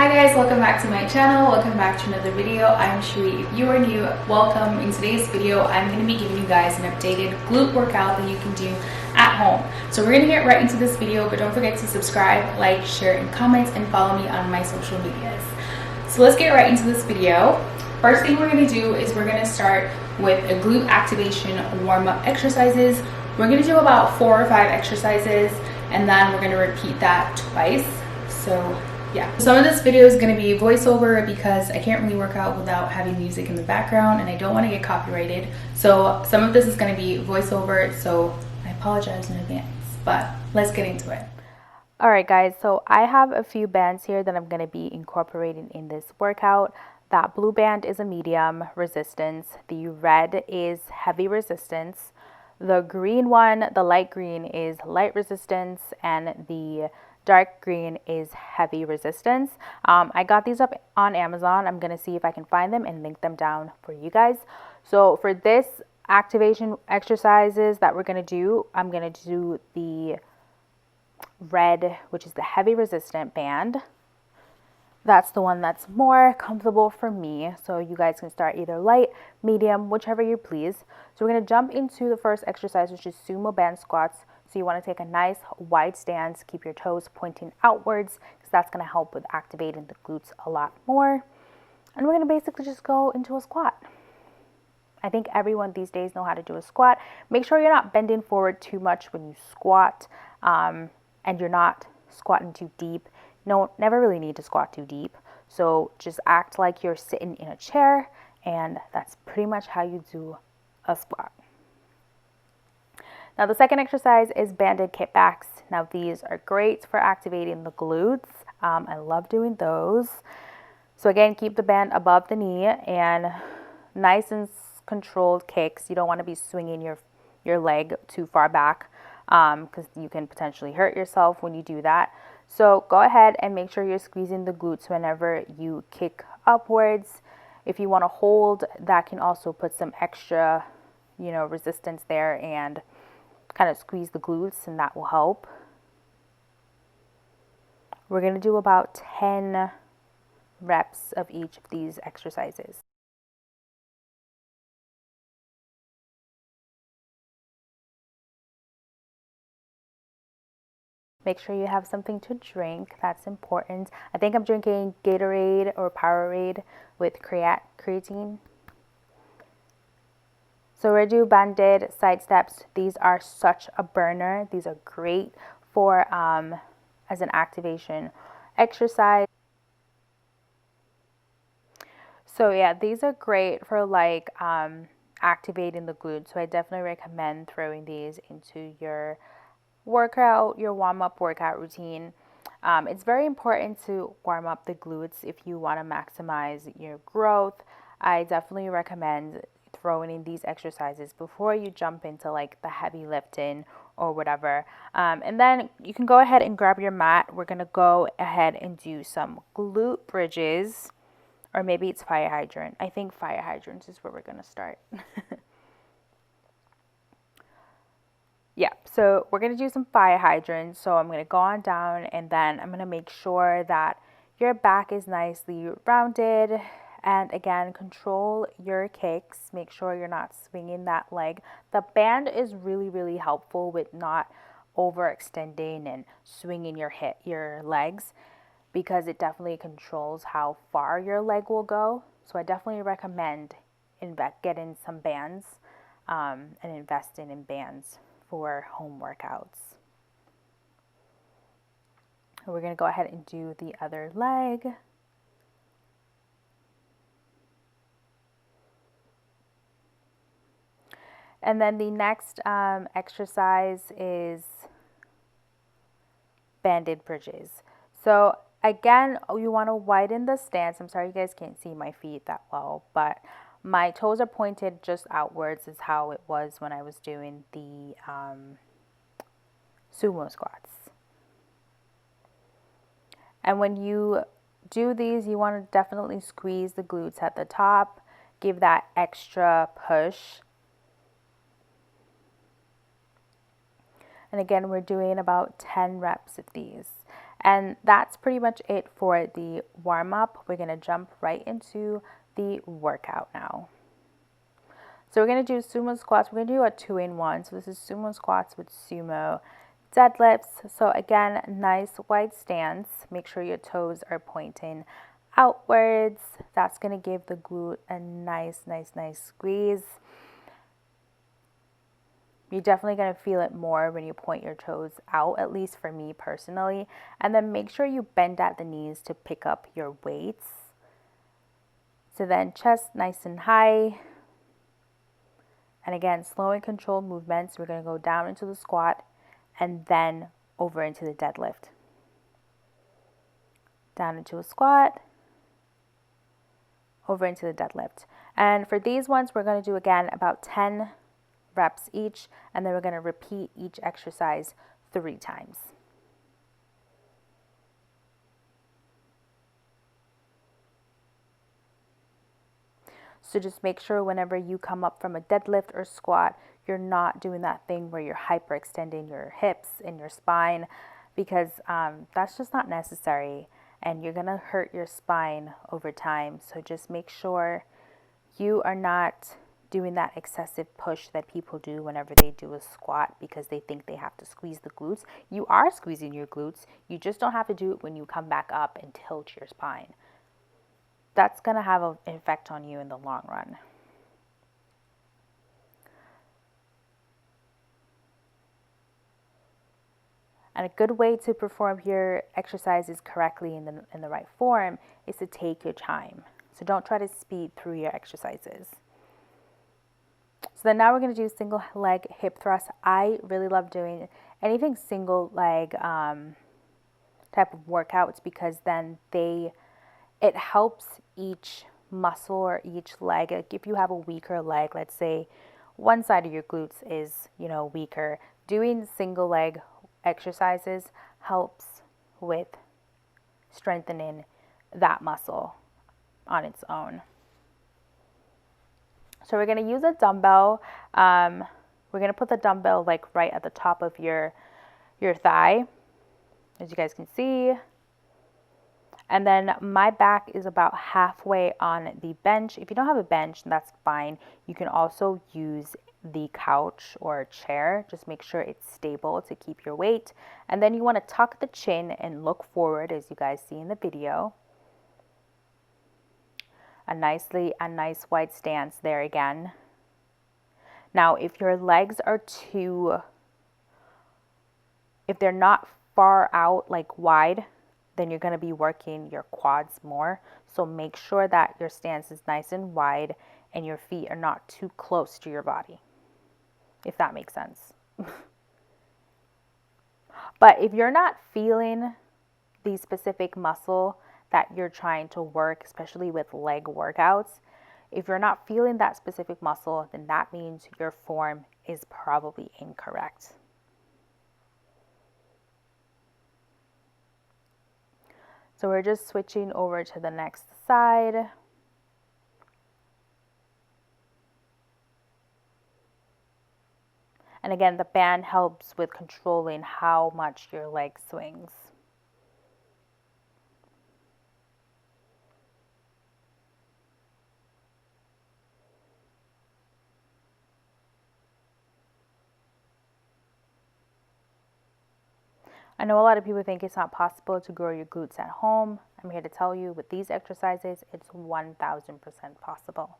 Hi guys, welcome back to my channel. Welcome back to another video. I'm Sheree. If you are new, welcome. In today's video, I'm going to be giving you guys an updated glute workout that you can do at home. So we're going to get right into this video, but don't forget to subscribe, like, share, and comment, and follow me on my social medias. So let's get right into this video. First thing we're going to do is we're going to start with a glute activation warm-up exercises. We're going to do about 4 or 5 exercises, and then we're going to repeat that twice. So yeah, some of this video is going to be voiceover because I can't really work out without having music in the background, and I don't want to get copyrighted. So some of this is going to be voiceover, so I apologize in advance, but let's get into it. Alright guys, so I have a few bands here that I'm going to be incorporating in this workout. That blue band is a medium resistance, the red is heavy resistance, the green one, the light green, is light resistance, and the dark green is heavy resistance. I got these up on Amazon. I'm going to see if I can find them and link them down for you guys. So for this activation exercises that we're going to do, I'm going to do the red, which is the heavy resistant band. That's the one that's more comfortable for me. So you guys can start either light, medium, whichever you please. So we're going to jump into the first exercise, which is sumo band squats. So you want to take a nice wide stance, keep your toes pointing outwards, because that's going to help with activating the glutes a lot more. And we're going to basically just go into a squat. I think everyone these days know how to do a squat. Make sure you're not bending forward too much when you squat, and you're not squatting too deep. No, never really need to squat too deep. So just act like you're sitting in a chair, and that's pretty much how you do a squat. Now the second exercise is banded kickbacks. Now these are great for activating the glutes. I love doing those. So again, keep the band above the knee and nice and controlled kicks. You don't want to be swinging your leg too far back because you can potentially hurt yourself when you do that. So go ahead and make sure you're squeezing the glutes whenever you kick upwards. If you want to hold, that can also put some extra, resistance there and kind of squeeze the glutes, and that will help. We're going to do about 10 reps of each of these exercises. Make sure you have something to drink. That's important. I think I'm drinking Gatorade or Powerade with creatine. So we're going to do banded side steps. These are such a burner. These are great for as an activation exercise. So yeah, these are great for like activating the glutes. So I definitely recommend throwing these into your workout, your warm-up workout routine. It's very important to warm up the glutes if you want to maximize your growth. I definitely recommend throwing in these exercises before you jump into like the heavy lifting or whatever. And then you can go ahead and grab your mat. We're going to go ahead and do some glute bridges, or maybe it's fire hydrant. I think fire hydrants is where we're going to start. Yeah, so we're going to do some fire hydrants. So I'm going to go on down, and then I'm going to make sure that your back is nicely rounded. And again, control your kicks. Make sure you're not swinging that leg. The band is really, really helpful with not overextending and swinging your legs, because it definitely controls how far your leg will go. So I definitely recommend getting some bands and investing in bands for home workouts. We're going to go ahead and do the other leg. And then the next exercise is banded bridges. So again, you want to widen the stance. I'm sorry you guys can't see my feet that well, but my toes are pointed just outwards is how it was when I was doing the sumo squats. And when you do these, you want to definitely squeeze the glutes at the top. Give that extra push. And again, we're doing about 10 reps of these. And that's pretty much it for the warm-up. We're going to jump right into the workout now. So we're going to do sumo squats. We're going to do a 2-in-1. So this is sumo squats with sumo deadlifts. So again, nice wide stance. Make sure your toes are pointing outwards. That's going to give the glute a nice squeeze. You're definitely going to feel it more when you point your toes out, at least for me personally. And then make sure you bend at the knees to pick up your weights. So then chest nice and high. And again, slow and controlled movements. We're going to go down into the squat and then over into the deadlift. Down into a squat, over into the deadlift. And for these ones, we're going to do again about 10 reps each, and then we're going to repeat each exercise 3 times. So just make sure whenever you come up from a deadlift or squat, you're not doing that thing where you're hyperextending your hips and your spine, because that's just not necessary, and you're going to hurt your spine over time. So just make sure you are not doing that excessive push that people do whenever they do a squat because they think they have to squeeze the glutes. You are squeezing your glutes. You just don't have to do it when you come back up and tilt your spine. That's going to have an effect on you in the long run. And a good way to perform your exercises correctly in the right form is to take your time. So don't try to speed through your exercises. So then now we're going to do single leg hip thrust. I really love doing anything single leg type of workouts because then it helps each muscle or each leg. Like if you have a weaker leg, let's say one side of your glutes is, weaker, doing single leg exercises helps with strengthening that muscle on its own. So we're going to use a dumbbell. We're going to put the dumbbell like right at the top of your thigh, as you guys can see. And then my back is about halfway on the bench. If you don't have a bench, that's fine. You can also use the couch or chair. Just make sure it's stable to keep your weight. And then you want to tuck the chin and look forward, as you guys see in the video. A nice wide stance there again. Now, if your legs are if they're not far out, like wide, then you're going to be working your quads more. So make sure that your stance is nice and wide and your feet are not too close to your body, if that makes sense. But if you're not feeling the specific muscle that you're trying to work, especially with leg workouts, if you're not feeling that specific muscle, then that means your form is probably incorrect. So we're just switching over to the next side. And again, the band helps with controlling how much your leg swings. I know a lot of people think it's not possible to grow your glutes at home. I'm here to tell you with these exercises, it's 1000% possible.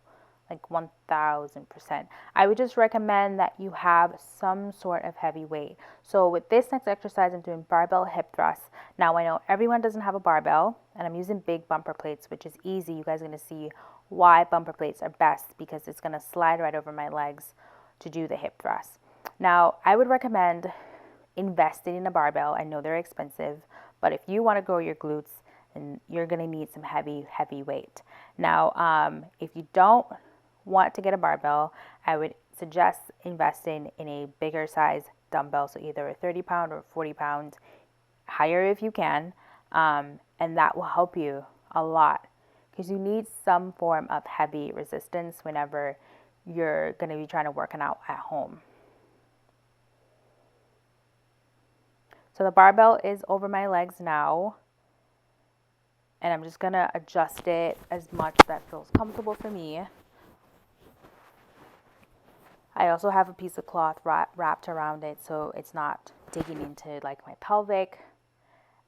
Like 1000%. I would just recommend that you have some sort of heavy weight. So with this next exercise, I'm doing barbell hip thrust. Now I know everyone doesn't have a barbell, and I'm using big bumper plates, which is easy. You guys are going to see why bumper plates are best because it's going to slide right over my legs to do the hip thrust. Now I would recommend investing in a barbell. I know they're expensive, but if you want to grow your glutes, then you're going to need some heavy weight. Now, if you don't want to get a barbell, I would suggest investing in a bigger size dumbbell, so either a 30-pound or 40-pound, higher if you can, and that will help you a lot because you need some form of heavy resistance whenever you're going to be trying to work out at home. So the barbell is over my legs now, and I'm just going to adjust it as much that feels comfortable for me. I also have a piece of cloth wrapped around it so it's not digging into like my pelvic.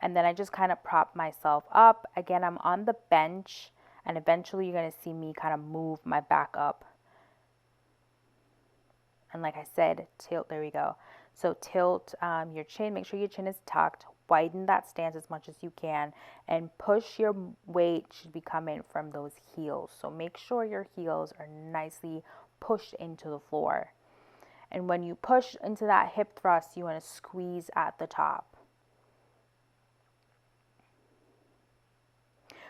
And then I just kind of prop myself up. Again, I'm on the bench, and eventually you're going to see me kind of move my back up. And like I said, tilt, there we go. So tilt your chin, make sure your chin is tucked, widen that stance as much as you can, and push your weight should be coming from those heels. So make sure your heels are nicely pushed into the floor. And when you push into that hip thrust, you want to squeeze at the top.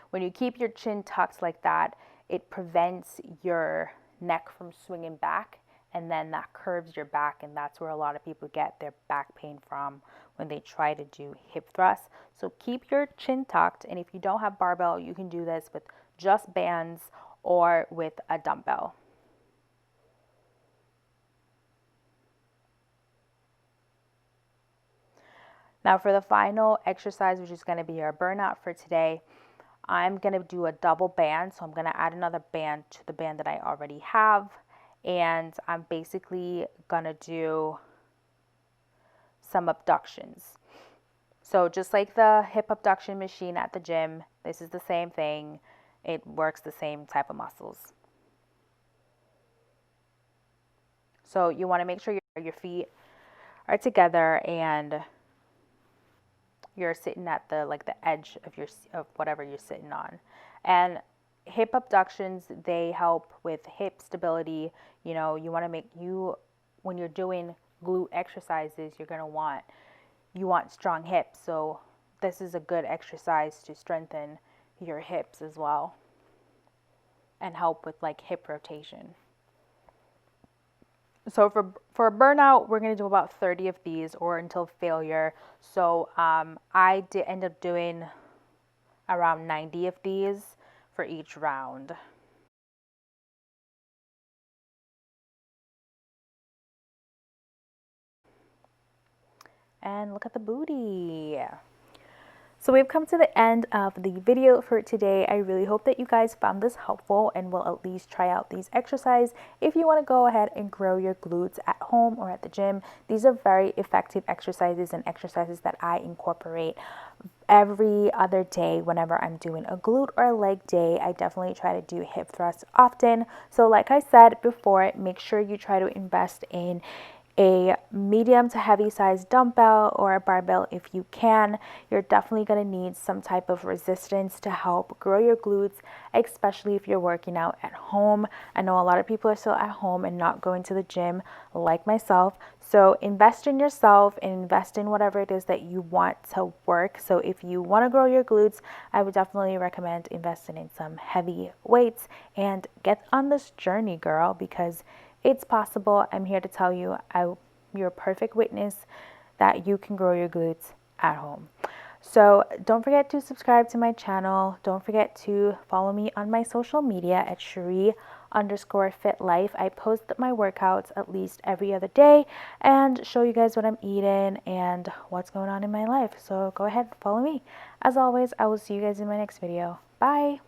When you keep your chin tucked like that, it prevents your neck from swinging back, and then that curves your back, and that's where a lot of people get their back pain from when they try to do hip thrusts. So keep your chin tucked, and if you don't have barbell, you can do this with just bands or with a dumbbell. Now for the final exercise, which is going to be our burnout for today, I'm going to do a double band. So I'm going to add another band to the band that I already have. And I'm basically going to do some abductions. So just like the hip abduction machine at the gym, this is the same thing. It works the same type of muscles. So you want to make sure your feet are together and you're sitting at the edge of whatever you're sitting on. And hip abductions, they help with hip stability. You know, you want to make when you're doing glute exercises, you want strong hips. So this is a good exercise to strengthen your hips as well and help with like hip rotation. So for burnout, we're going to do about 30 of these or until failure. So I did end up doing around 90 of these for each round. And look at the booty. So we've come to the end of the video for today. I really hope that you guys found this helpful and will at least try out these exercises. If you want to go ahead and grow your glutes at home or at the gym, these are very effective exercises and exercises that I incorporate every other day whenever I'm doing a glute or a leg day. I definitely try to do hip thrusts often. So like I said before, make sure you try to invest in a medium to heavy size dumbbell or a barbell if you can. You're definitely going to need some type of resistance to help grow your glutes, especially if you're working out at home. I know a lot of people are still at home and not going to the gym like myself. So invest in yourself and invest in whatever it is that you want to work. So if you want to grow your glutes, I would definitely recommend investing in some heavy weights and get on this journey, girl, because it's possible. I'm here to tell you, you're a perfect witness that you can grow your glutes at home. So don't forget to subscribe to my channel. Don't forget to follow me on my social media at Cherie_FitLife. I post my workouts at least every other day and show you guys what I'm eating and what's going on in my life. So go ahead, follow me. As always, I will see you guys in my next video. Bye.